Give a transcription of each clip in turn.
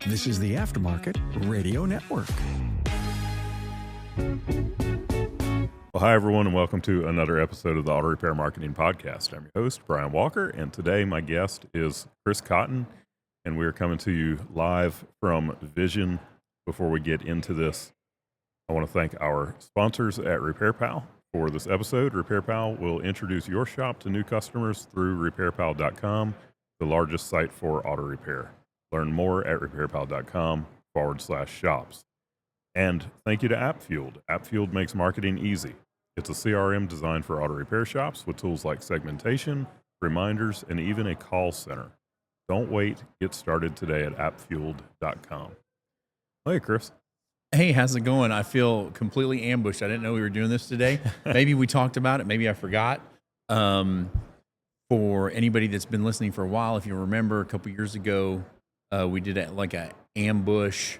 This is the Aftermarket Radio Network. Well, hi, everyone, and welcome to another episode of the Auto Repair Marketing Podcast. I'm your host, Brian Walker, and today my guest is Chris Cotton, and we are coming to you live from Vision. Before we get into this, I want to thank our sponsors at RepairPal for this episode. RepairPal will introduce your shop to new customers through RepairPal.com, the largest site for auto repair. Learn more at RepairPal.com/shops. And thank you to AppFueled. AppFueled makes marketing easy. It's a CRM designed for auto repair shops with tools like segmentation, reminders, and even a call center. Don't wait. Get started today at appfueled.com. Hey, Chris. Hey, how's it going? I feel completely ambushed. I didn't know we were doing this today. Maybe we talked about it. Maybe I forgot. For anybody that's been listening for a while, if you remember a couple years ago, we did like an ambush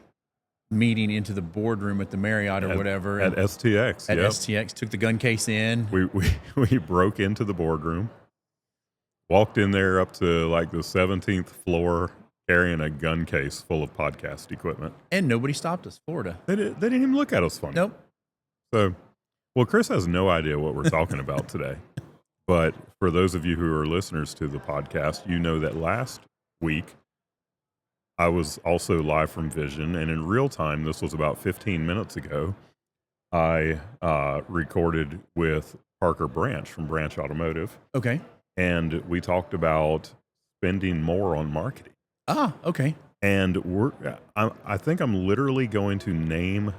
meeting into the boardroom at the Marriott or whatever. At STX. At STX, took the gun case in. We broke into the boardroom, walked in there up to like the 17th floor, carrying a gun case full of podcast equipment. And nobody stopped us, Florida. They didn't even look at us funny. Nope. So, well, Chris has no idea what we're talking about today. But for those of you who are listeners to the podcast, you know that last week, I was also live from Vision, and in real time, this was about 15 minutes ago, I recorded with Parker Branch from Branch Automotive. Okay. And we talked about spending more on marketing. Ah, okay. And I think I'm literally going to name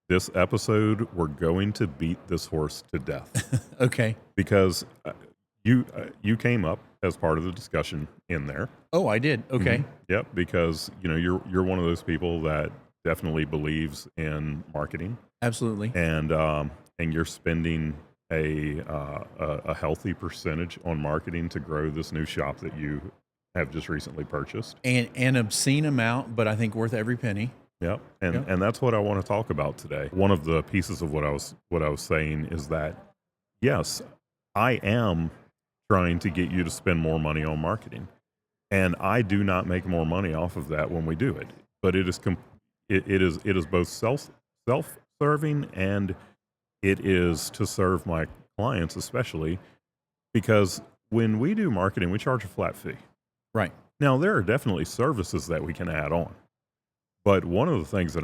this episode, We're Going to Beat This Horse to Death. Okay. Because you came up as part of the discussion in there. Oh, I did. Okay. Mm-hmm. Yep, because you're one of those people that definitely believes in marketing. Absolutely. And you're spending a healthy percentage on marketing to grow this new shop that you have just recently purchased. And an obscene amount, but I think worth every penny. Yep. And that's what I want to talk about today. One of the pieces of what I was saying is that yes, I am trying to get you to spend more money on marketing. And I do not make more money off of that when we do it. But it is both self-serving, and it is to serve my clients especially, because when we do marketing, we charge a flat fee. Right. Now, there are definitely services that we can add on. But one of the things that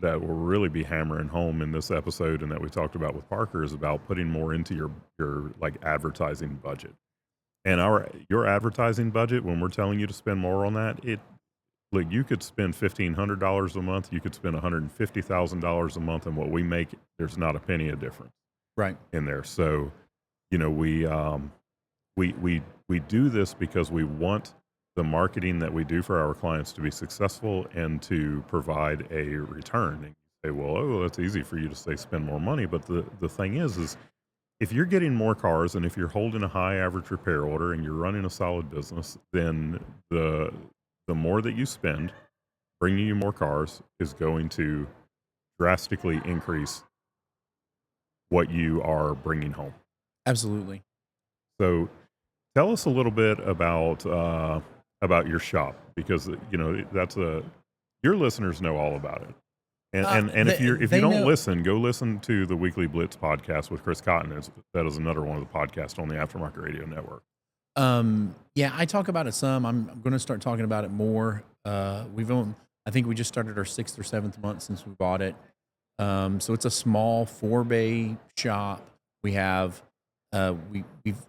will really be hammering home in this episode, and that we talked about with Parker, is about putting more into your like advertising budget. And your advertising budget, when we're telling you to spend more on that, look, you could spend $1,500 a month, you could spend $150,000 a month, and what we make, there's not a penny of difference, right, in there. So, we do this because we want the marketing that we do for our clients to be successful and to provide a return. And you say, well, that's easy for you to say spend more money. But the thing is if you're getting more cars and if you're holding a high average repair order and you're running a solid business, then the more that you spend bringing you more cars is going to drastically increase what you are bringing home. Absolutely. So tell us a little bit about your shop, because your listeners know all about it. And if you don't listen, go listen to the Weekly Blitz podcast with Chris Cotton. That is another one of the podcasts on the Aftermarket Radio Network. Yeah, I talk about it some. I'm going to start talking about it more. I think we just started our 6th or 7th month since we bought it. So it's a small 4-bay shop. We have we've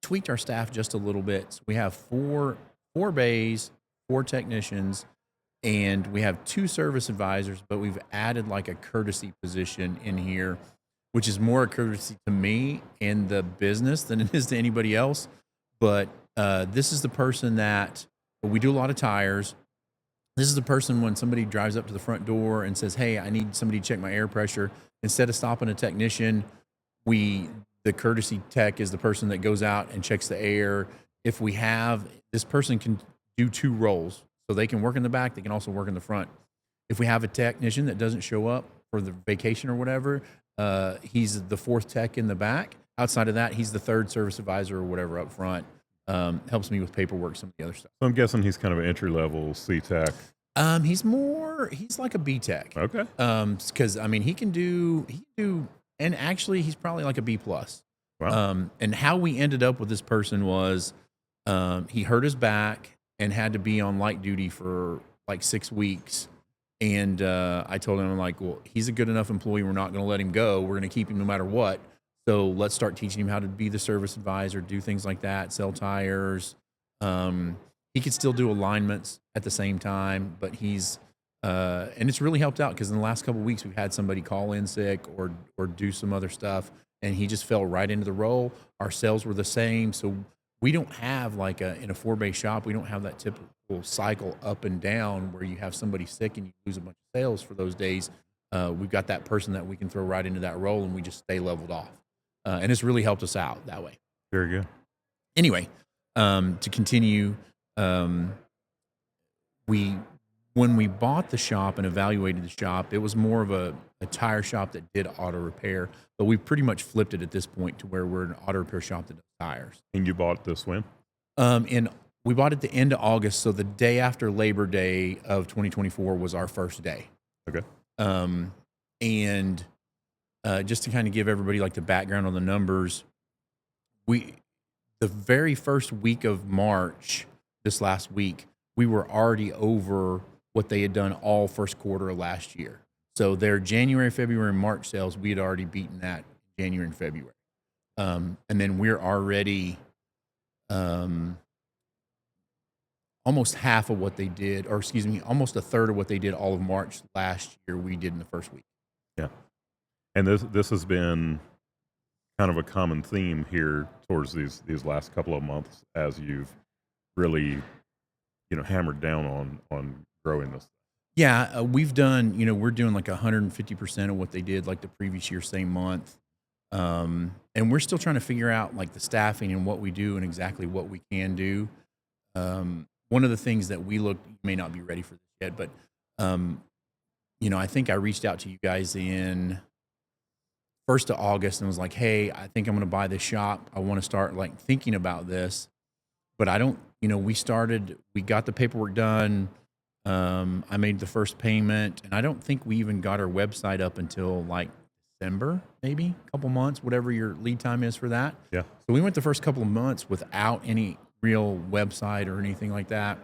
tweaked our staff just a little bit. So we have four bays, 4 technicians, and we have 2 service advisors, but we've added like a courtesy position in here, which is more a courtesy to me and the business than it is to anybody else. But this is the person that we do a lot of tires. This is the person when somebody drives up to the front door and says, hey, I need somebody to check my air pressure. Instead of stopping a technician, the courtesy tech is the person that goes out and checks the air. If we have, this person can do 2 roles. So they can work in the back. They can also work in the front. If we have a technician that doesn't show up for the vacation or whatever, he's the 4th tech in the back. Outside of that, he's the 3rd service advisor or whatever up front. Helps me with paperwork, some of the other stuff. So I'm guessing he's kind of an entry-level C-Tech. He's like a B Tech. Okay. Because I mean, he can do, and actually, he's probably like a B plus. Wow. And how we ended up with this person was, he hurt his back and had to be on light duty for like 6 weeks. And I told him, I'm like, well, he's a good enough employee. We're not going to let him go. We're going to keep him no matter what. So let's start teaching him how to be the service advisor, do things like that, sell tires. He could still do alignments at the same time, but and it's really helped out because in the last couple of weeks we've had somebody call in sick or do some other stuff, and he just fell right into the role. Our sales were the same, so we don't have like in a 4-bay shop, we don't have that typical cycle up and down where you have somebody sick and you lose a bunch of sales for those days. We've got that person that we can throw right into that role, and we just stay leveled off. And it's really helped us out that way. Very good. Anyway, to continue, when we bought the shop and evaluated the shop, it was more of a tire shop that did auto repair, but we pretty much flipped it at this point to where we're an auto repair shop that does tires. And you bought this when? And we bought it the end of August, so the day after Labor Day of 2024 was our first day. Okay. And just to kind of give everybody like the background on the numbers, the very first week of March, this last week, we were already over what they had done all first quarter of last year. So their January, February, and March sales, we had already beaten that in January and February. And then we're already almost half of what they did, or excuse me, almost a third of what they did all of March last year, we did in the first week. Yeah. And this has been kind of a common theme here towards these last couple of months as you've really, hammered down on growing this. Yeah, we've done, we're doing like 150% of what they did like the previous year, same month. And we're still trying to figure out like the staffing and what we do and exactly what we can do. One of the things that we you may not be ready for this yet, but, I think I reached out to you guys in 1st of August and was like, hey, I think I'm going to buy this shop. I want to start like thinking about this, but I don't, we got the paperwork done. I made the first payment, and I don't think we even got our website up until like December, maybe a couple months, whatever your lead time is for that. Yeah. So we went the first couple of months without any real website or anything like that.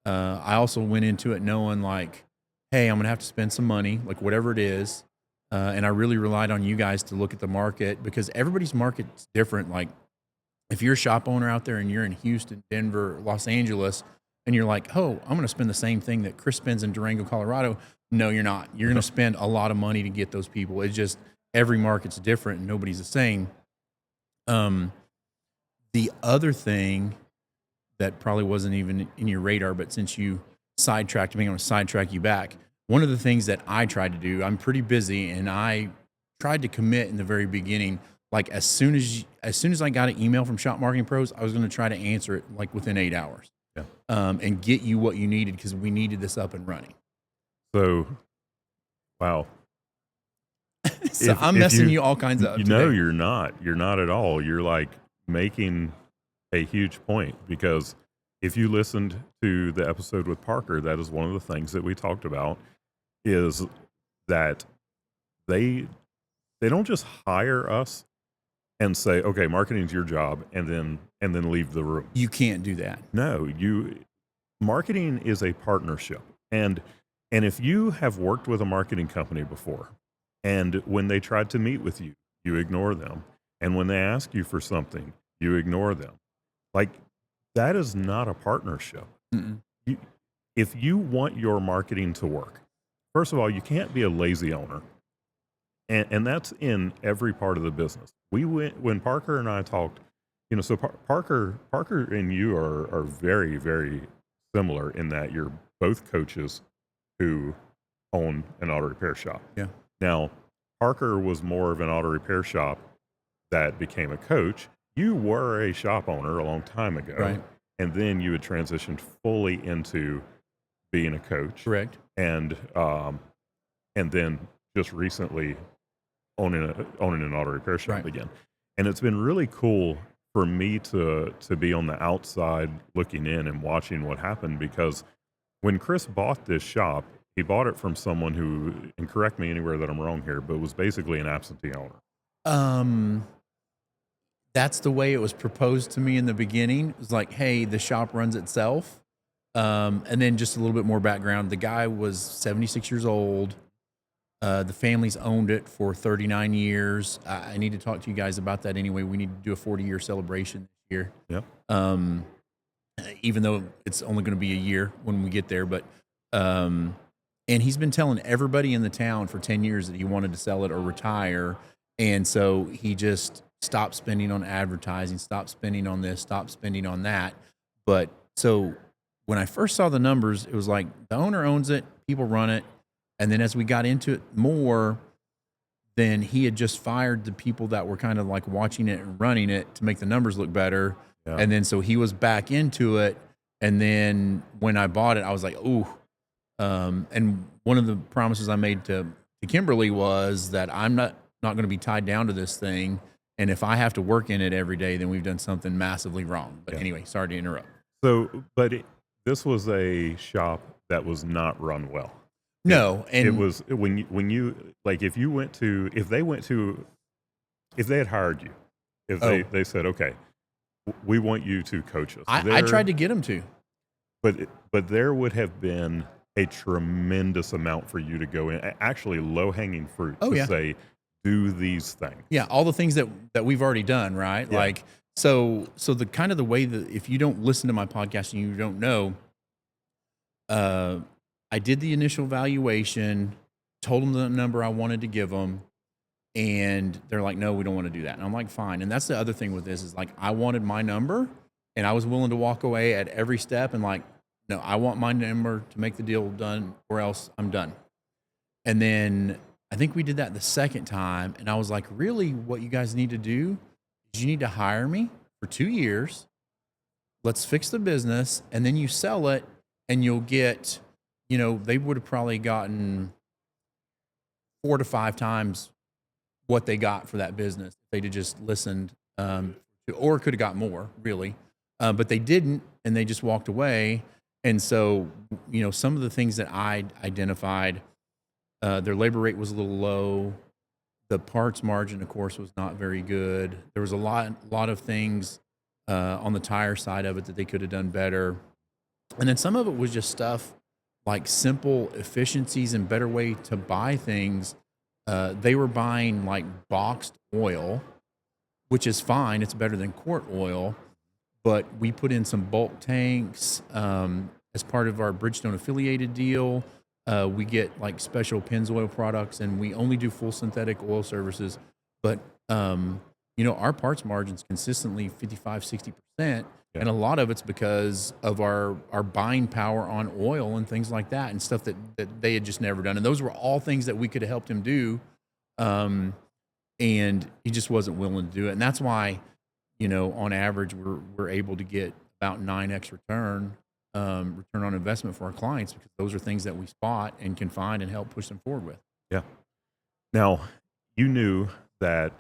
I also went into it knowing like, hey, I'm going to have to spend some money, like whatever it is. And I really relied on you guys to look at the market because everybody's market's different. Like if you're a shop owner out there and you're in Houston, Denver, Los Angeles, and you're like, oh, I'm going to spend the same thing that Chris spends in Durango, Colorado. No, you're not. You're going to spend a lot of money to get those people. It's just every market's different and nobody's the same. The other thing that probably wasn't even in your radar, but since you sidetracked me, I'm going to sidetrack you back. One of the things that I tried to do, I'm pretty busy, and I tried to commit in the very beginning. Like as soon as I got an email from Shop Marketing Pros, I was going to try to answer it like within 8 hours. Yeah. And get you what you needed because we needed this up and running. So, wow. So I'm messing you all kinds of up. No, you're not. You're not at all. You're like making a huge point because if you listened to the episode with Parker, that is one of the things that we talked about is that they don't just hire us and say, okay, marketing's your job, and then leave the room. You can't do that. No, marketing is a partnership. And if you have worked with a marketing company before, and when they tried to meet with you, you ignore them. And when they ask you for something, you ignore them. Like, that is not a partnership. If you want your marketing to work, first of all, you can't be a lazy owner. And that's in every part of the business. When Parker and I talked, so Parker and you are very, very similar in that you're both coaches who own an auto repair shop. Yeah. Now, Parker was more of an auto repair shop that became a coach. You were a shop owner a long time ago. Right. And then you had transitioned fully into being a coach. Correct. And then just recently owning an auto repair shop Right. again. And it's been really cool for me to be on the outside looking in and watching what happened because when Chris bought this shop, he bought it from someone who, and correct me anywhere that I'm wrong here, but was basically an absentee owner. That's the way it was proposed to me in the beginning. It was like, hey, the shop runs itself. And then just a little bit more background. The guy was 76 years old. The family's owned it for 39 years. I need to talk to you guys about that anyway. We need to do a 40-year celebration this year. Yep. Even though it's only going to be a year when we get there. But and he's been telling everybody in the town for 10 years that he wanted to sell it or retire. And so he just stopped spending on advertising, stopped spending on this, stopped spending on that. But so when I first saw the numbers, it was like the owner owns it, people run it. And then as we got into it more, then he had just fired the people that were kind of like watching it and running it to make the numbers look better. Yeah. And then so he was back into it. And then when I bought it, I was like, ooh. And one of the promises I made to Kimberly was that I'm not going to be tied down to this thing. And if I have to work in it every day, then we've done something massively wrong. But anyway, sorry to interrupt. So, but this was a shop that was not run well. No, and it was when you like if they had hired you, if they said, okay, we want you to coach us. I tried to get them to, but there would have been a tremendous amount for you to go in, actually low hanging fruit to say, do these things. Yeah, all the things that we've already done, right? Yeah. Like so the kind of the way that if you don't listen to my podcast and you don't know, I did the initial valuation, told them the number I wanted to give them, and they're like, no, we don't want to do that. And I'm like, fine. And that's the other thing with this is like, I wanted my number and I was willing to walk away at every step and like, no, I want my number to make the deal done or else I'm done. And then I think we did that the second time. And I was like, really, what you guys need to do is you need to hire me for 2 years. Let's fix the business. And then you sell it and you'll get, they would have probably gotten 4 to 5 times what they got for that business. If they'd have just listened, or could have got more really. But they didn't. And they just walked away. And so, some of the things that I identified, their labor rate was a little low. The parts margin, of course, was not very good. There was a lot of things on the tire side of it that they could have done better. And then some of it was just stuff like simple efficiencies and better way to buy things. They were buying like boxed oil, which is fine. It's better than quart oil. But we put in some bulk tanks as part of our Bridgestone affiliated deal. We get like special Pennzoil products, and we only do full synthetic oil services. But, our parts margins consistently 55, 60%. Yeah. And a lot of it's because of our buying power on oil and things like that and stuff that they had just never done. And those were all things that we could have helped him do. And he just wasn't willing to do it. And that's why, on average, we're able to get about 9x return on investment for our clients, because those are things that we spot and can find and help push them forward with. Yeah. Now, you knew that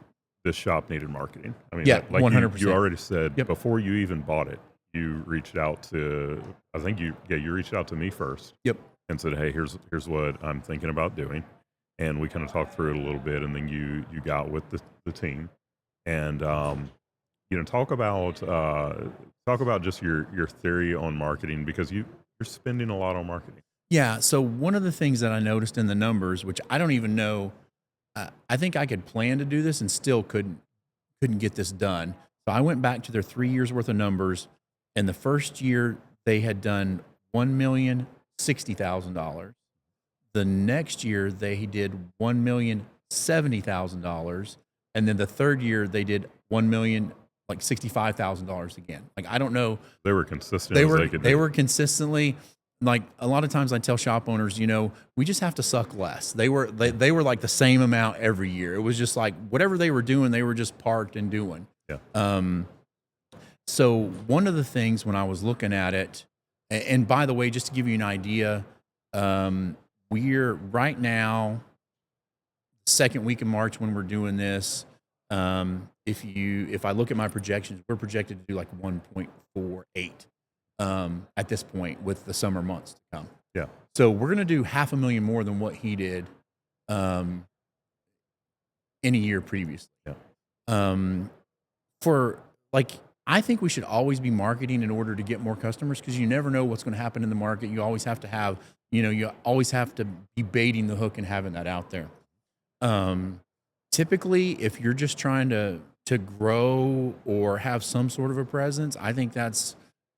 this shop needed marketing. I mean, yeah, like 100%. you already said, Yep. Before you even bought it, you reached out to, I think you reached out to me first. Yep. And said, hey, here's what I'm thinking about doing. And we kind of talked through it a little bit, and then you got with the team. And, talk about just your theory on marketing, because you're spending a lot on marketing. Yeah. So one of the things that I noticed in the numbers, which I don't even know, I think I could plan to do this and still couldn't get this done. So I went back to their 3 years worth of numbers, and the first year they had done $1,060,000. The next year they did $1,070,000, and then the third year they did $65,000 again. Like, I don't know. They were consistent. They were consistently, like, a lot of times I tell shop owners, we just have to suck less. They were like the same amount every year. It was just like whatever they were doing, they were just parked and doing. Yeah. So one of the things when I was looking at it, and by the way, just to give you an idea, we're right now, second week of March when we're doing this. If I look at my projections, we're projected to do like 1.48. at this point with the summer months to come. Yeah. So we're going to do $500,000 more than what he did in a year previously. Yeah. For like, I think we should always be marketing in order to get more customers, because you never know what's going to happen in the market. You always have to have, you always have to be baiting the hook and having that out there. Typically, if you're just trying to grow or have some sort of a presence, I think that's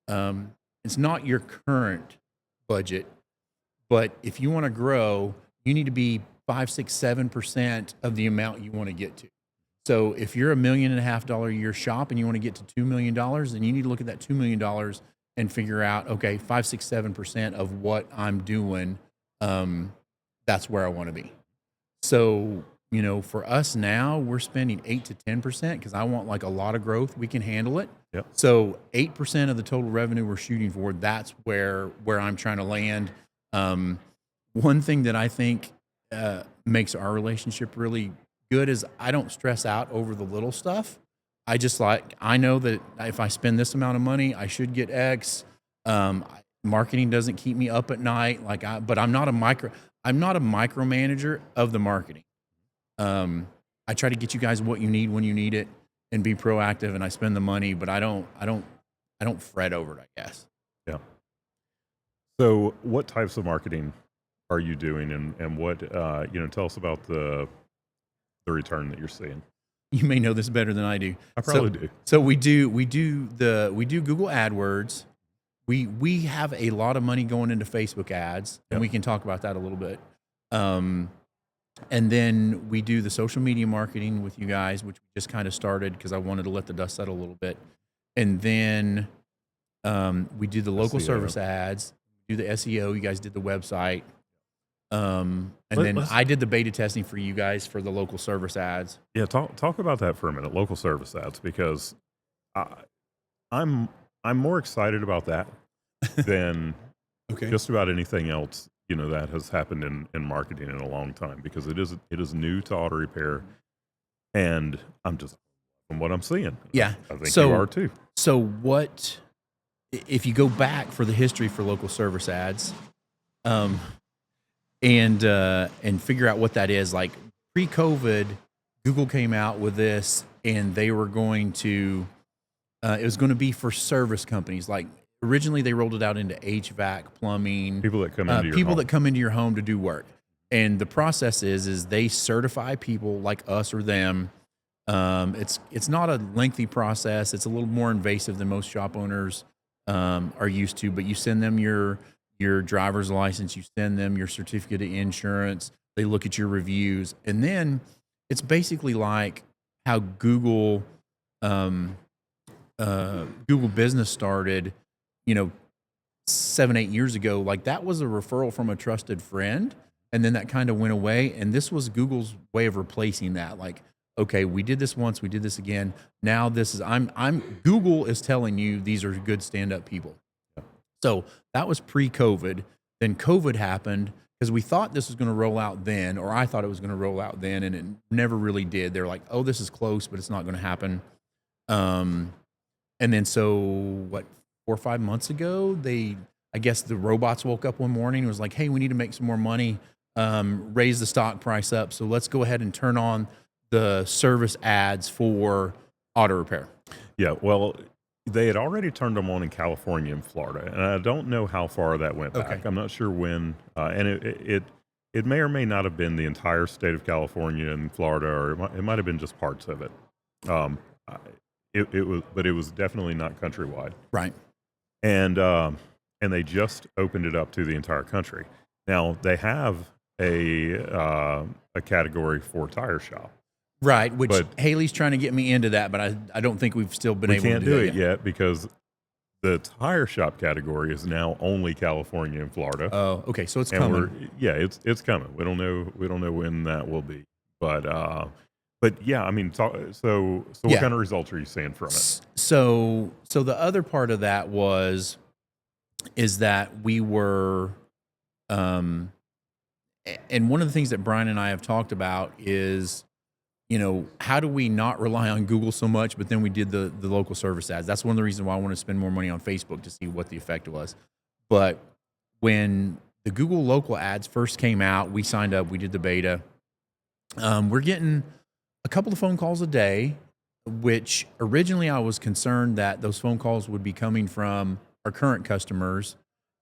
it's not your current budget, but if you want to grow, you need to be 5, 6, 7% of the amount you want to get to. So if you're $1.5 million a year shop and you want to get to $2 million, then you need to look at that $2 million and figure out, okay, 5, 6, 7% of what I'm doing, that's where I want to be. So, for us now, we're spending 8 to 10% because I want like a lot of growth. We can handle it. Yep. So 8% of the total revenue we're shooting for, that's where I'm trying to land. One thing that I think makes our relationship really good is I don't stress out over the little stuff. I know that if I spend this amount of money, I should get X. Marketing doesn't keep me up at night. But I'm not a micromanager of the marketing. I try to get you guys what you need when you need it and be proactive, and I spend the money, but I don't fret over it, I guess. Yeah. So what types of marketing are you doing, and what, tell us about the return that you're seeing. You may know this better than I do. I probably do. So we do Google AdWords. We have a lot of money going into Facebook ads, and we can talk about that a little bit. And then we do the social media marketing with you guys, which we just kind of started because I wanted to let the dust settle a little bit. And then we do the local service ads, do the SEO. You guys did the website. I did the beta testing for you guys for the local service ads. Yeah, talk about that for a minute, local service ads, because I'm more excited about that than just about anything else, that has happened in marketing in a long time, because it is new to auto repair, and I'm just from what I'm seeing. Yeah, I think you are too. So what if you go back for the history for local service ads? And figure out what that is. Like pre-COVID, Google came out with this, and they were going to, it was going to be for service companies. Like originally, they rolled it out into HVAC, plumbing, people that come into your home to do work. And the process is they certify people like us or them. It's not a lengthy process. It's a little more invasive than most shop owners are used to. But you send them your driver's license, you send them your certificate of insurance, they look at your reviews, and then it's basically like how Google Business started, 7-8 years ago. Like that was a referral from a trusted friend, and then that kind of went away, and this was Google's way of replacing that. Like, okay, we did this once, we did this again, now this is Google is telling you these are good stand-up people. So that was pre-COVID. Then COVID happened because we thought this was going to roll out then, or I thought it was going to roll out then, and it never really did. They're like, oh, this is close, but it's not going to happen. And then 4 or 5 months ago, I guess the robots woke up one morning and was like, hey, we need to make some more money, raise the stock price up. So let's go ahead and turn on the service ads for auto repair. Yeah, well, they had already turned them on in California and Florida, and I don't know how far that went back. I'm not sure when, and it may or may not have been the entire state of California and Florida, or it might have been just parts of it. It was definitely not countrywide, right? And they just opened it up to the entire country. Now they have a category for tire shop. Right, which Haley's trying to get me into that, but I don't think we've still been able to do it. We can't do it yet because the tire shop category is now only California and Florida. Oh, okay, so it's coming. It's coming. We don't know when that will be, but yeah, I mean, so what kind of results are you seeing from it? So the other part of that is that we were, and one of the things that Brian and I have talked about is how do we not rely on Google so much, but then we did the local service ads. That's one of the reasons why I want to spend more money on Facebook to see what the effect was. But when the Google local ads first came out, we signed up, we did the beta. We're getting a couple of phone calls a day, which originally I was concerned that those phone calls would be coming from our current customers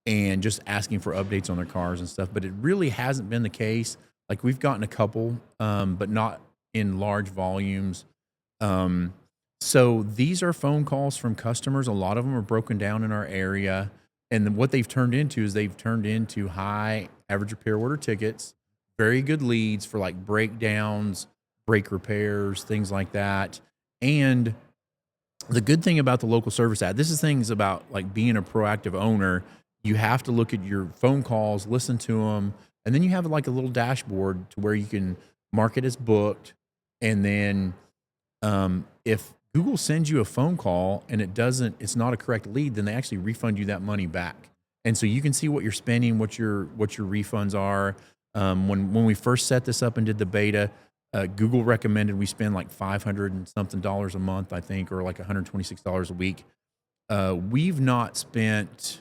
and just asking for updates on their cars and stuff. But it really hasn't been the case. Like, we've gotten a couple, but not in large volumes. So these are phone calls from customers. A lot of them are broken down in our area. And what they've turned into is they've turned into high average repair order tickets, very good leads for like breakdowns, brake repairs, things like that. And the good thing about the local service ad, this is things about like being a proactive owner. You have to look at your phone calls, listen to them, and then you have like a little dashboard to where you can mark it as booked. And then if Google sends you a phone call and it's not a correct lead, then they actually refund you that money back. And so you can see what you're spending, what your refunds are. When we first set this up and did the beta, Google recommended we spend like $500 and something a month, I think, or like $126 a week. We've not spent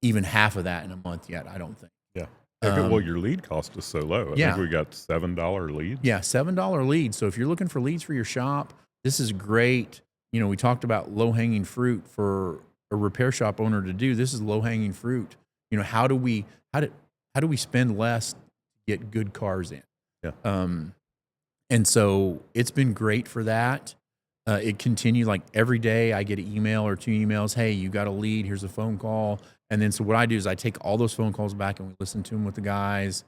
even half of that in a month yet, I don't think. Yeah. Well, your lead cost is so low. I think we got $7 leads. Yeah, $7 leads. So if you're looking for leads for your shop, this is great. We talked about low-hanging fruit for a repair shop owner to do. This is low-hanging fruit. How do we spend less to get good cars in? Yeah. And so it's been great for that. It continued, like every day I get an email or 2 emails. Hey, you got a lead. Here's a phone call. And then so what I do is I take all those phone calls back and we listen to them with the guys.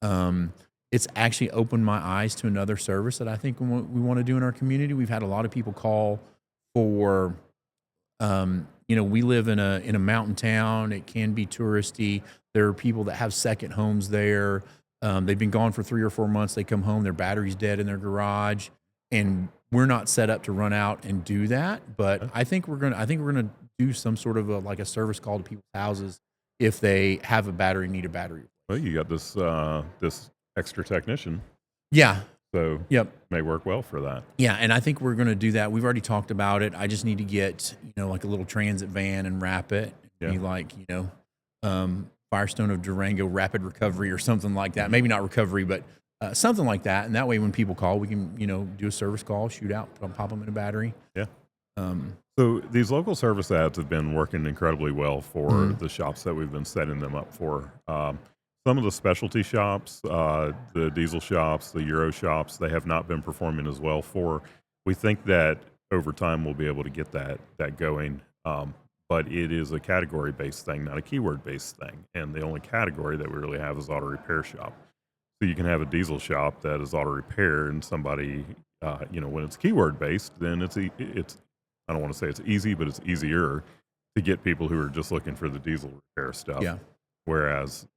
It's actually opened my eyes to another service that I think we want to do in our community. We've had a lot of people call for, we live in a mountain town. It can be touristy. There are people that have second homes there. They've been gone for 3 or 4 months. They come home, their battery's dead in their garage, and we're not set up to run out and do that. But I think we're gonna do some sort of a service call to people's houses if they have a battery, need a battery. Well, you got this this extra technician. Yeah. So yep, may work well for that. Yeah, and I think we're going to do that. We've already talked about it. I just need to get like a little transit van and wrap it. Be like Firestone of Durango Rapid Recovery or something like that. Maybe not recovery, but something like that. And that way, when people call, we can do a service call, shoot out, pop them in a battery. Yeah. So these local service ads have been working incredibly well for the shops that we've been setting them up for. Some of the specialty shops, the diesel shops, the Euro shops, they have not been performing as well for. We think that over time we'll be able to get that going, but it is a category-based thing, not a keyword-based thing. And the only category that we really have is auto repair shop. So you can have a diesel shop that is auto repair, and somebody, when it's keyword-based, then it's I don't want to say it's easy, but it's easier to get people who are just looking for the diesel repair stuff. Yeah. Whereas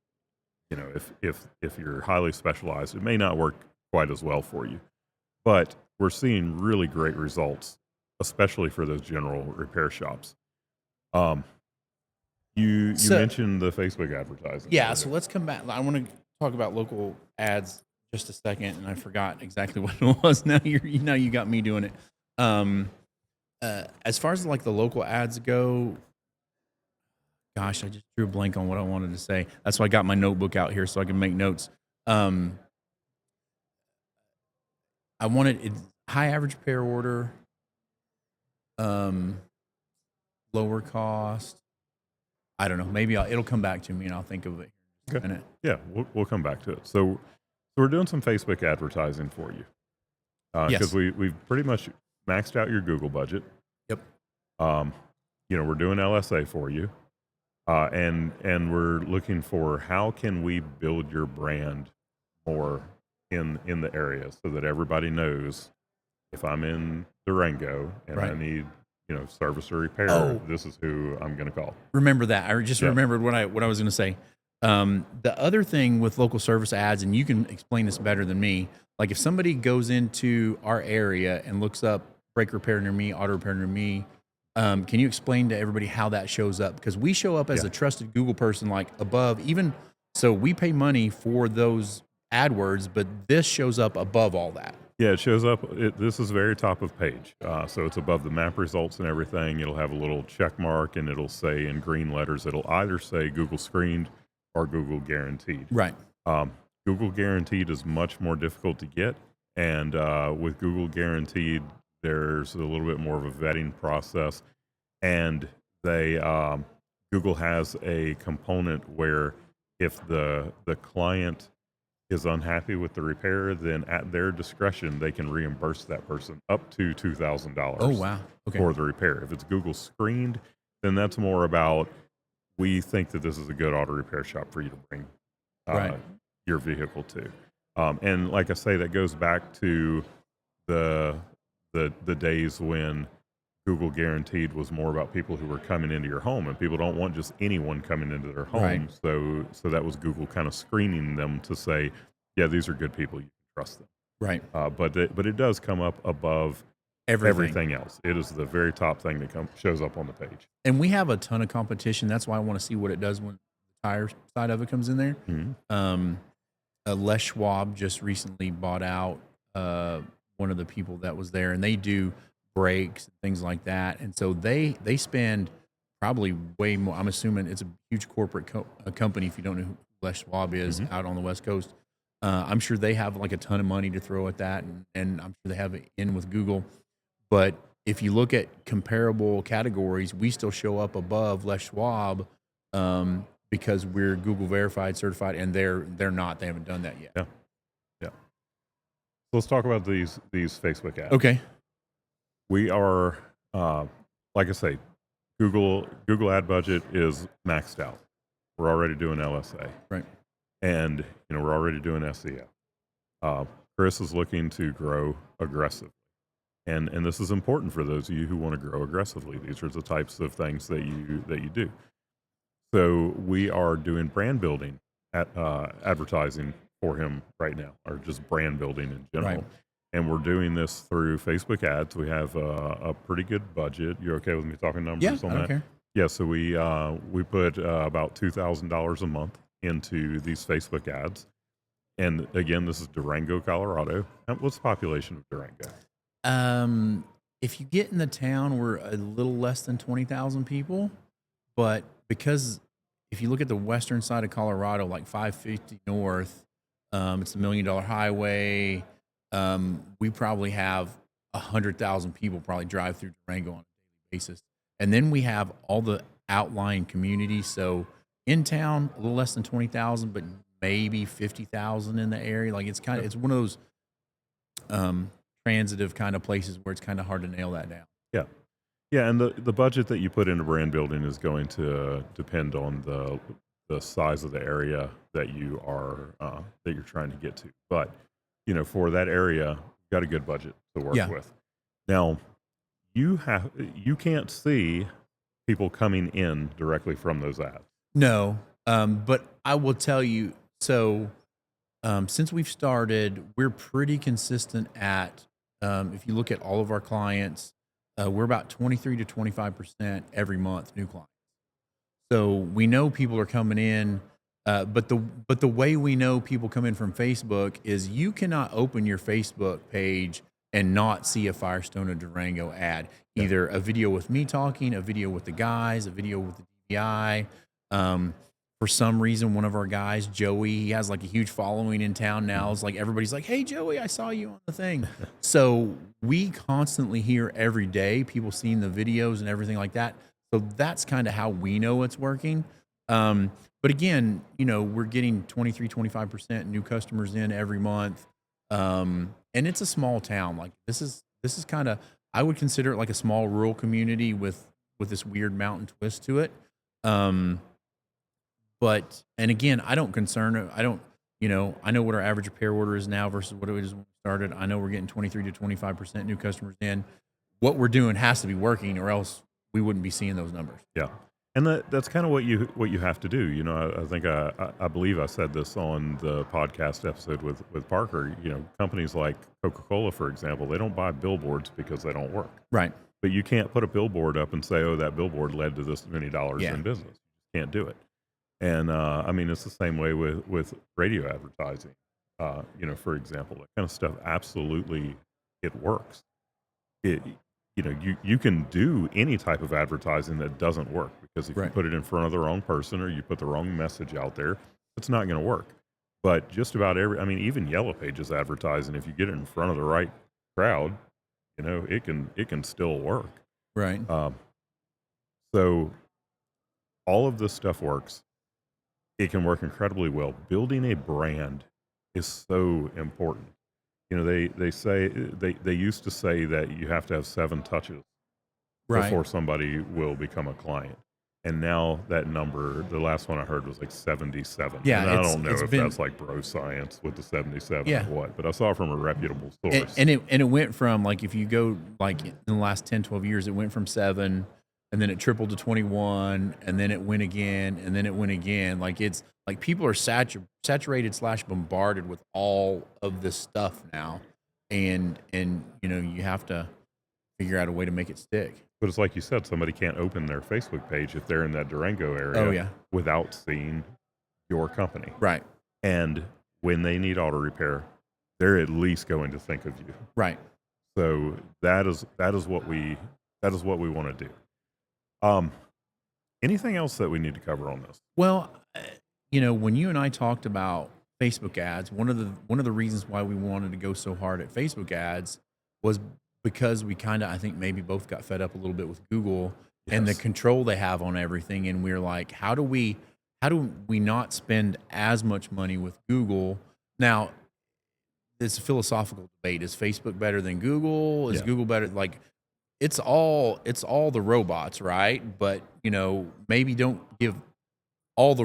if you're highly specialized, it may not work quite as well for you. But we're seeing really great results, especially for those general repair shops. You mentioned the Facebook advertising. Yeah, so let's come back. I want to talk about local ads just a second, and I forgot exactly what it was. Now you got me doing it. As far as like the local ads go, gosh, I just drew a blank on what I wanted to say. That's why I got my notebook out here so I can make notes. I wanted high average repair order, lower cost. I don't know. Maybe it'll come back to me and I'll think of it in a minute. Yeah, we'll come back to it. So we're doing some Facebook advertising for you because we've pretty much maxed out your Google budget. Yep. We're doing LSA for you. And we're looking for how can we build your brand more in the area so that everybody knows if I'm in Durango and I need service or repair, this is who I'm going to call. Remember that. I just remembered what I was going to say. The other thing with local service ads, and you can explain this better than me, like if somebody goes into our area and looks up brake repair near me, auto repair near me, can you explain to everybody how that shows up? Because we show up as a trusted Google person, like above, even so we pay money for those AdWords, but this shows up above all that. Yeah, it shows up. This is very top of page. So it's above the map results and everything. It'll have a little check mark and it'll say in green letters, it'll either say Google screened or Google guaranteed. Right. Um, Google guaranteed is much more difficult to get. And with Google guaranteed, there's a little bit more of a vetting process. And Google has a component where if the client is unhappy with the repair, then at their discretion, they can reimburse that person up to $2,000 Oh, wow. Okay. for the repair. If it's Google screened, then that's more about, we think that this is a good auto repair shop for you to bring Right. your vehicle to. And like I say, that goes back to the days when Google guaranteed was more about people who were coming into your home, and people don't want just anyone coming into their home. Right. So that was Google kind of screening them to say, yeah, these are good people, you can trust them. Right. But it does come up above everything else. It is the very top thing that shows up on the page. And we have a ton of competition. That's why I want to see what it does when the tire side of it comes in there. Mm-hmm. Les Schwab just recently bought out one of the people that was there, and they do brakes and things like that. And so they spend probably way more. I'm assuming it's a huge corporate company. If you don't know who Les Schwab is, Mm-hmm. out on the West Coast, I'm sure they have like a ton of money to throw at that, and I'm sure they have it in with Google. But if you look at comparable categories, we still show up above Les Schwab because we're Google verified, certified, and they're not. They haven't done that yet. Yeah. Let's talk about these Facebook ads. Okay. We are, like I say, Google ad budget is maxed out. We're already doing LSA. Right. And, we're already doing SEO. Chris is looking to grow aggressively. And this is important for those of you who want to grow aggressively. These are the types of things that you do. So we are doing brand building advertising for him right now, or just brand building in general. Right. And we're doing this through Facebook ads. We have a pretty good budget. You're okay with me talking numbers Yeah, on I don't that? care. Yeah, so we put about $2,000 a month into these Facebook ads. And again, this is Durango, Colorado. What's the population of Durango? If you get in the town, we're a little less than 20,000 people, but because if you look at the western side of Colorado, like 550 north, it's $1 million highway. We probably have 100,000 people probably drive through Durango on a daily basis. And then we have all the outlying communities. So in town, a little less than 20,000, but maybe 50,000 in the area. Like it's one of those transitive kind of places where it's kind of hard to nail that down. Yeah, and the budget that you put into brand building is going to depend on the size of the area that you are that you're trying to get to. But for that area, you've got a good budget to work with. Now, you can't see people coming in directly from those ads. No, but I will tell you. So, since we've started, we're pretty consistent at. If you look at all of our clients, we're about 23 to 25% every month new clients. So we know people are coming in, but the way we know people come in from Facebook is you cannot open your Facebook page and not see a Firestone or Durango ad. Either a video with me talking, a video with the guys, a video with the DPI. For some reason, one of our guys, Joey, he has like a huge following in town now. It's like everybody's like, "Hey, Joey, I saw you on the thing." So we constantly hear every day people seeing the videos and everything like that. So that's kind of how we know it's working. But again, we're getting 23, 25% new customers in every month. And it's a small town. Like this is kind of, I would consider it like a small rural community with this weird mountain twist to it. But, and again, I know what our average repair order is now versus what it was when we started. I know we're getting 23 to 25% new customers in. What we're doing has to be working, or else we wouldn't be seeing those numbers. Yeah. And that's kind of what you have to do. I think I believe I said this on the podcast episode with Parker. Companies like Coca-Cola, for example, they don't buy billboards because they don't work. Right. But you can't put a billboard up and say, "Oh, that billboard led to this many dollars in business." You can't do it. And it's the same way with radio advertising. For example, that kind of stuff, absolutely, it works. It, you can do any type of advertising that doesn't work, because if you Right. put it in front of the wrong person or you put the wrong message out there, it's not going to work. But just about even Yellow Pages advertising, if you get it in front of the right crowd, it can still work. Right. So all of this stuff works. It can work incredibly well. Building a brand is so important. They say they used to say that you have to have 7 touches Right. before somebody will become a client. And now that number, the last one I heard was like 77. Yeah, And I it's don't know it's if been that's like bro science with the 77 yeah. or what, but I saw it from a reputable And, source. and it went from, like, if you go like in the last 10, 12 years, it went from 7, and then it tripled to 21, and then it went again, and then it went again. Like, it's like people are saturated slash bombarded with all of this stuff now, and you have to figure out a way to make it stick. But it's like you said, somebody can't open their Facebook page if they're in that Durango area Oh yeah, without seeing your company. right, And when they need auto repair, they're at least going to think of you. right. So that is what we want to do. Anything else that we need to cover on this? Well, when you and I talked about Facebook ads, one of the reasons why we wanted to go so hard at Facebook ads was because we kind of, I think, maybe both got fed up a little bit with Google and the Yes. control they have on everything, and we're like, how do we not spend as much money with Google? Now, it's a philosophical debate. Is Facebook better than Google? Is Yeah. Google better? Like, it's all the robots, right? But maybe don't give all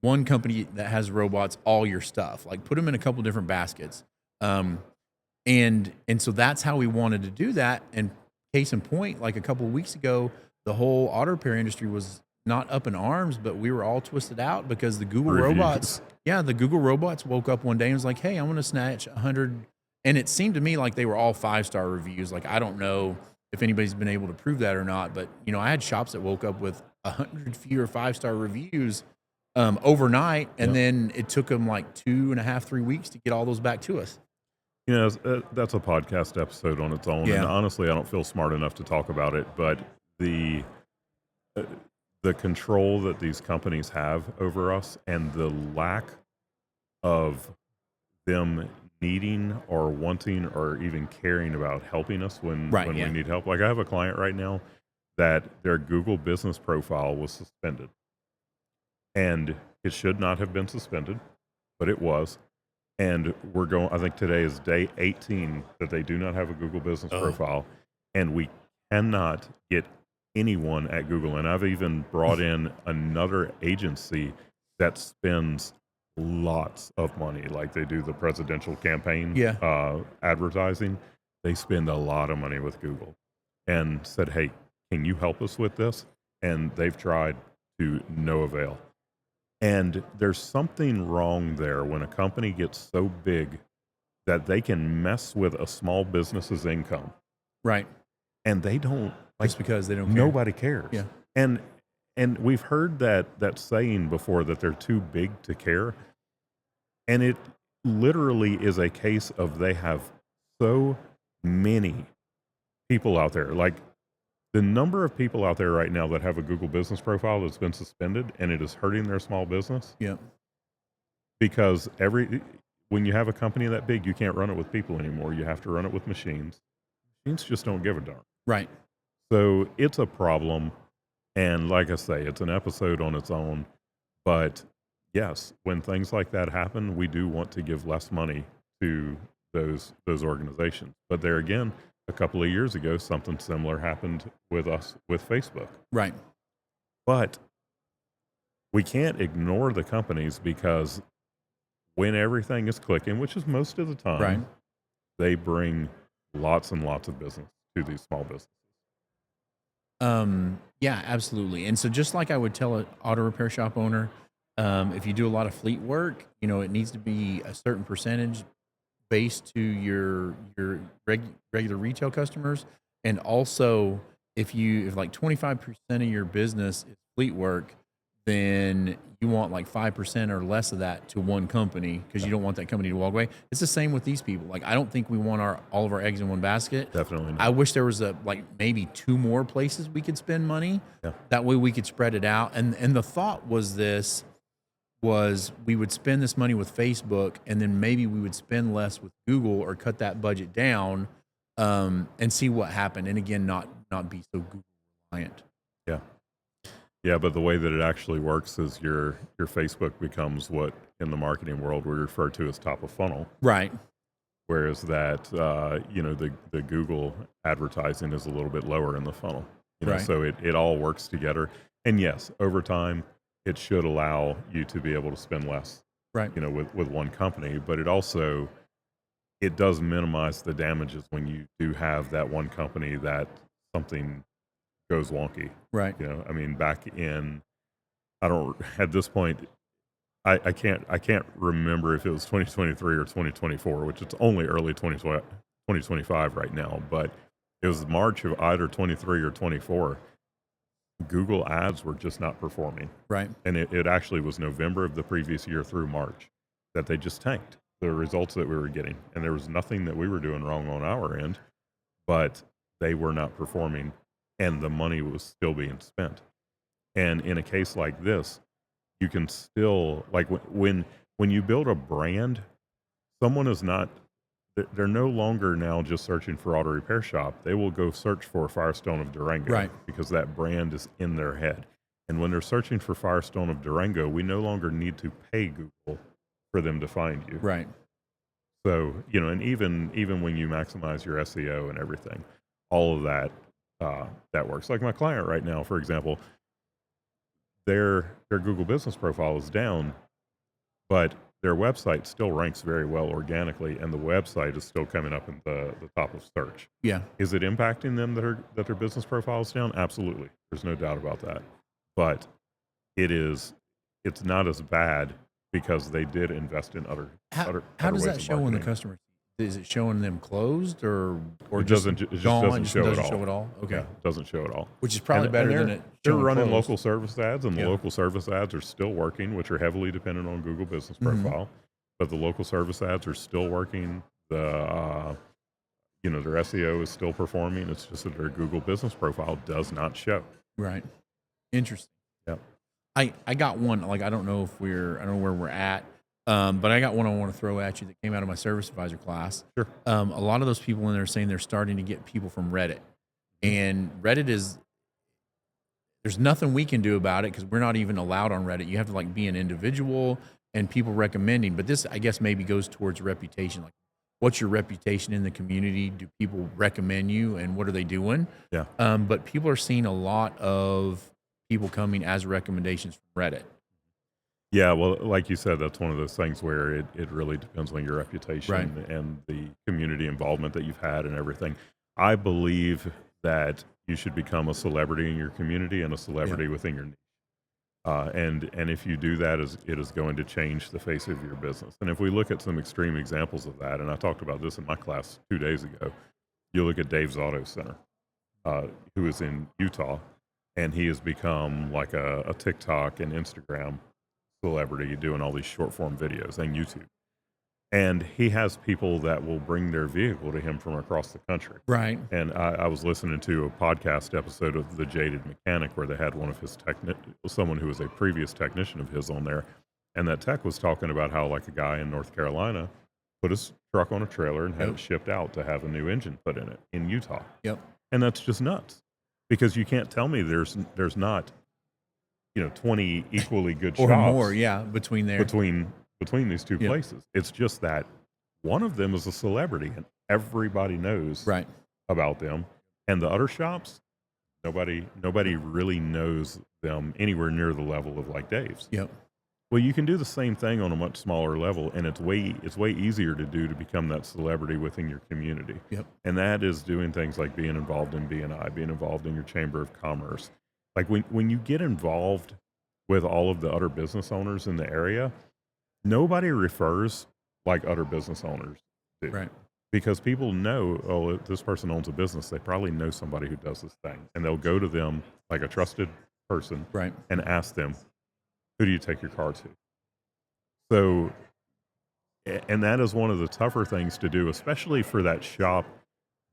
one company that has robots all your stuff. Like, put them in a couple different baskets. And so that's how we wanted to do that. And case in point, like a couple of weeks ago, the whole auto repair industry was not up in arms, but we were all twisted out because the Google robots, the Google robots woke up one day and was like, hey, I'm going to snatch 100. And it seemed to me like they were all 5-star reviews. Like, I don't know if anybody's been able to prove that or not, but I had shops that woke up with 100 fewer 5-star reviews overnight. And then it took them like 2.5, 3 weeks to get all those back to us. That's a podcast episode on its own. Yeah. And honestly, I don't feel smart enough to talk about it, but the control that these companies have over us and the lack of them needing or wanting or even caring about helping us when we need help. Like, I have a client right now that their Google business profile was suspended. And it should not have been suspended, but it was. And I think today is day 18 that they do not have a Google business profile. And we cannot get anyone at Google. And I've even brought in another agency that spends lots of money. Like, they do the presidential campaign advertising. They spend a lot of money with Google, and said, hey, can you help us with this? And they've tried to no avail. And there's something wrong there when a company gets so big that they can mess with a small business's income. Right. And they don't, like, Just because they don't care. nobody cares. Yeah. And we've heard that saying before, that they're too big to care. And it literally is a case of they have so many people out there. Like, the number of people out there right now that have a Google business profile that's been suspended, and it is hurting their small business. Yeah. Because when you have a company that big, you can't run it with people anymore. You have to run it with machines. Machines just don't give a darn. Right. So it's a problem. And like I say, it's an episode on its own. But yes, when things like that happen, we do want to give less money to those organizations. But there again, a couple of years ago, something similar happened with us with Facebook. Right. But we can't ignore the companies, because when everything is clicking, which is most of the time, Right. they bring lots and lots of business to these small businesses. Yeah, absolutely. And so, just like I would tell an auto repair shop owner, if you do a lot of fleet work, it needs to be a certain percentage based to your regular retail customers. And also, if like 25% of your business is fleet work, then you want like 5% or less of that to one company because you don't want that company to walk away. It's the same with these people. Like, I don't think we want all of our eggs in one basket. Definitely not. I wish there was maybe 2 more places we could spend money. Yeah. That way we could spread it out. And the thought was we would spend this money with Facebook, and then maybe we would spend less with Google or cut that budget down, and see what happened. And again, not be so Google reliant. Yeah. Yeah, but the way that it actually works is your Facebook becomes what in the marketing world we refer to as top of funnel. Right. Whereas that, the Google advertising is a little bit lower in the funnel. Right. So it all works together. And yes, over time, it should allow you to be able to spend less, Right. with one company. But it does minimize the damages when you do have that one company that something goes wonky. Right. I mean, back in, at this point, I can't remember if it was 2023 or 2024, which it's only early 2025 right now, but it was March of either 23 or 24. Google ads were just not performing. Right. And it actually was November of the previous year through March that they just tanked the results that we were getting. And there was nothing that we were doing wrong on our end, but they were not performing and the money was still being spent. And in a case like this, you can still, like when you build a brand, someone is not, they're no longer now just searching for auto repair shop. They will go search for Firestone of Durango, Right. because that brand is in their head. And when they're searching for Firestone of Durango, we no longer need to pay Google for them to find you. Right. So, and even when you maximize your SEO and everything, all of that, that works. Like my client right now, for example, their Google business profile is down, but their website still ranks very well organically, and the website is still coming up in the top of search. Yeah. Is it impacting them that their business profile is down? Absolutely. There's no doubt about that. But it's not as bad because they did invest in other How other does ways that of show on the marketing. customer? Is it showing them closed or It just doesn't. It just gone? doesn't Just show doesn't it show all. it all? Okay. Yeah, it doesn't show it all. Which is probably better they're, than it. They're showing running closed. local service ads, and the Yeah. local service ads are still working, which are heavily dependent on Google Business Mhm. Profile. But the local service ads are still working. Their SEO is still performing. It's just that their Google Business Profile does not show. Right. Interesting. Yep. I got one. Like, I don't know where we're at. But I got one I want to throw at you that came out of my service advisor class. Sure. A lot of those people in there saying they're starting to get people from Reddit, and Reddit there's nothing we can do about it because we're not even allowed on Reddit. You have to be an individual and people recommending. But this, I guess, maybe goes towards reputation. Like, what's your reputation in the community? Do people recommend you, and what are they doing? Yeah. But people are seeing a lot of people coming as recommendations from Reddit. Yeah, well, like you said, that's one of those things where it really depends on your reputation Right. and the community involvement that you've had and everything. I believe that you should become a celebrity in your community and a celebrity within your niche. And if you do that, it is going to change the face of your business. And if we look at some extreme examples of that, and I talked about this in my class 2 days ago, you look at Dave's Auto Center, who is in Utah, and he has become like a TikTok and Instagram celebrity doing all these short form videos and YouTube. And he has people that will bring their vehicle to him from across the country. Right. And I was listening to a podcast episode of The Jaded Mechanic where they had one of his someone who was a previous technician of his on there. And that tech was talking about how like a guy in North Carolina put his truck on a trailer and had it shipped out to have a new engine put in it in Utah. Yep. And that's just nuts because you can't tell me there's not 20 equally good Or shops more, yeah, between there. between these two Yep. places. It's just that one of them is a celebrity and everybody knows Right. about them, and the other shops, nobody really knows them anywhere near the level of like Dave's. Yep. Well, you can do the same thing on a much smaller level, and it's way easier to do to become that celebrity within your community. Yep. And that is doing things like being involved in BNI, being involved in your chamber of commerce. Like when you get involved with all of the other business owners in the area, nobody refers like other business owners do. Right. Because people know, oh, if this person owns a business, they probably know somebody who does this thing. And they'll go to them like a trusted person Right. and ask them, who do you take your car to? So, and that is one of the tougher things to do, especially for that shop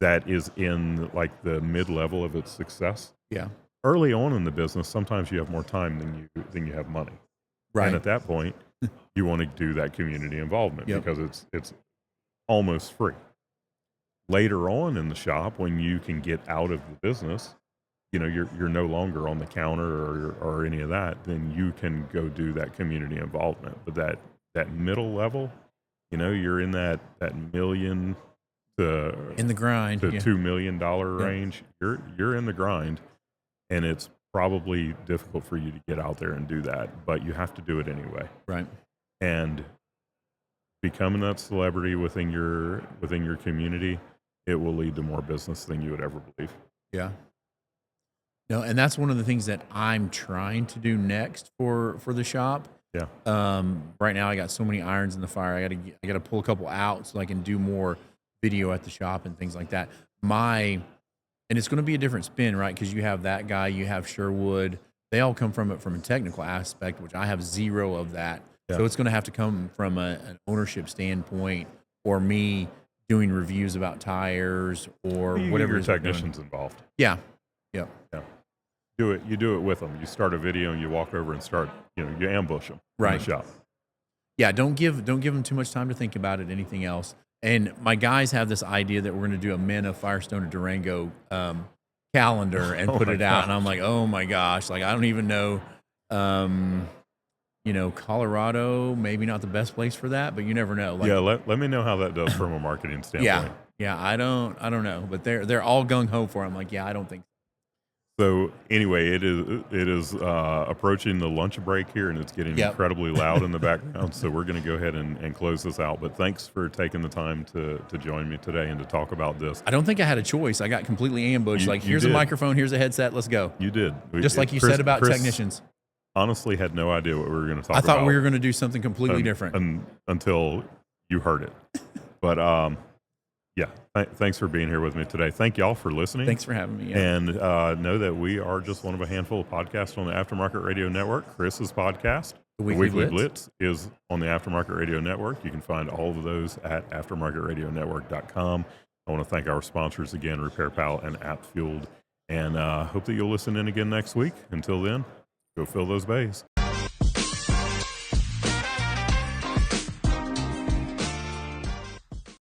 that is in like the mid-level of its success. Yeah. Early on in the business, sometimes you have more time than you have money. Right. And at that point, you want to do that community involvement Yep. because it's almost free. Later on in the shop, when you can get out of the business, you're no longer on the counter or any of that, then you can go do that community involvement. But that middle level, you're in that million to In the grind. to Yeah. $2 million range. You're in the grind, and it's probably difficult for you to get out there and do that, but you have to do it anyway. Right. And becoming that celebrity within your community, it will lead to more business than you would ever believe. Yeah. No, and that's one of the things that I'm trying to do next for the shop. Yeah. Right now I got so many irons in the fire. I got to pull a couple out so I can do more video at the shop and things like that. And it's going to be a different spin, right? Because you have that guy, you have Sherwood. They all come from it from a technical aspect, which I have zero of that. Yeah. So it's going to have to come from an ownership standpoint, or me doing reviews about tires or You get whatever your it is we're doing. technicians involved. Yeah. Yeah. You do it with them. You start a video and you walk over and start, you ambush them in Right. the shop. Yeah, don't give them too much time to think about it. Anything else? And my guys have this idea that we're going to do a Men of Firestone to Durango calendar and Oh put my it out. And gosh. I'm like, oh my gosh, like I don't even know. Colorado, maybe not the best place for that, but you never know. Like, Yeah, let me know how that does from a marketing standpoint. yeah, I don't know, but they're all gung ho for it. I'm like, yeah, I don't think. So anyway, it is approaching the lunch break here, and it's getting Yep. incredibly loud in the background. So we're going to go ahead and close this out. But thanks for taking the time to join me today and to talk about this. I don't think I had a choice. I got completely ambushed. You Here's a did. microphone, here's a headset, let's go. You did. Just like you Chris- said about Chris technicians. Honestly, had no idea what we were going to talk I about. thought we were going to do something completely different. Until you heard it. But yeah, thanks for being here with me today. Thank y'all for listening. Thanks for having me. Yeah. And know that we are just one of a handful of podcasts on the Aftermarket Radio Network. Chris's podcast, The The Weekly Blitz, is on the Aftermarket Radio Network. You can find all of those at aftermarketradionetwork.com. I want to thank our sponsors again, Repair Pal and App Fueled. And hope that you'll listen in again next week. Until then, go fill those bays.